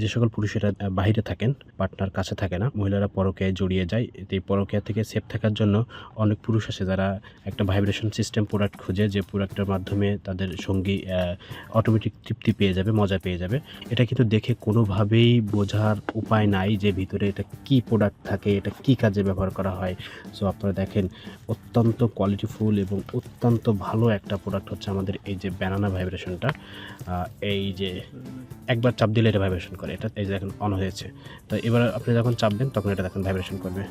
যে সকল পুরুষেরা বাহিরে থাকেন, পার্টনার কাছে থাকে না, মহিলারা পরকীয়ায় জড়িয়ে যায়। এই পরকীয়া থেকে সেফ থাকার জন্য অনেক পুরুষ আছে যারা একটা ভাইব্রেশন সিস্টেম প্রোডাক্ট খুঁজে, যে প্রোডাক্টের মাধ্যমে তাদের সঙ্গী অটোমেটিক তৃপ্তি পেয়ে যাবে, মজা পেয়ে যাবে। এটা কিন্তু দেখে কোনোভাবেই বোঝার উপায় নাই যে ভিতরে এটা কী প্রোডাক্ট থাকে, এটা কী কাজে ব্যবহার করা হয়। সো আপনারা দেখেন, অত্যন্ত কোয়ালিটিফুল এবং অত্যন্ত ভালো একটা প্রোডাক্ট হচ্ছে আমাদের এই যে ব্যানানা ভাইব্রেশনটা। এই যে একবার চাপ দিলে এটা ভাইব্রেশন করে, এটা এই যে দেখেন অন হয়েছে। তো এবার আপনি যখন চাপবেন তখন এটা দেখেন ভাইব্রেশন করবে।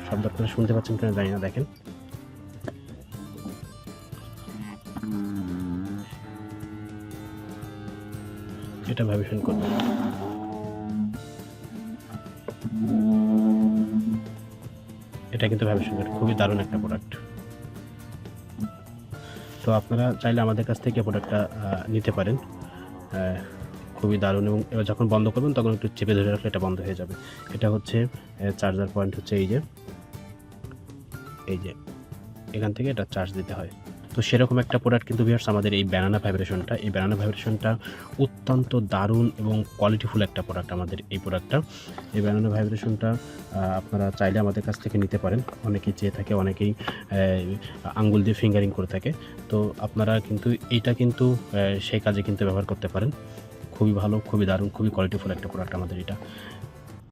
শব্দ আপনারা শুনতে পাচ্ছেন কিনা জানি না, দেখেন এটা ভাইব্রেশন করবে। এটা কিন্তু ভাইব্রেশন করে, খুবই দারুণ একটা প্রোডাক্ট। তো আপনারা চাইলে আমাদের কাছ থেকে প্রোডাক্টটা নিতে পারেন। খুবই দারুণ, এবং এবার যখন বন্ধ করবেন তখন একটু চেপে ধরে রাখলে এটা বন্ধ হয়ে যাবে। এটা হচ্ছে চার্জার পয়েন্ট হচ্ছে এই যে এখান থেকে এটা চার্জ দিতে হয়। তো সেরকম একটা প্রোডাক্ট কিন্তু ভিউয়ার্স আমাদের এই ব্যানানা ভাইব্রেশনটা। এই ব্যানানা ভাইব্রেশনটা অত্যন্ত দারুণ এবং কোয়ালিটিফুল একটা প্রোডাক্ট আমাদের এই প্রোডাক্টটা। এই ব্যানানা ভাইব্রেশনটা আপনারা চাইলে আমাদের কাছ থেকে নিতে পারেন। অনেকেই চেয়ে থাকে, অনেকেই আঙ্গুল দিয়ে ফিঙ্গারিং করে থাকে। তো আপনারা কিন্তু এইটা কিন্তু সেই কাজে কিন্তু ব্যবহার করতে পারেন। খুবই ভালো, খুবই দারুণ, খুবই কোয়ালিটিফুল একটা প্রোডাক্ট আমাদের এটা।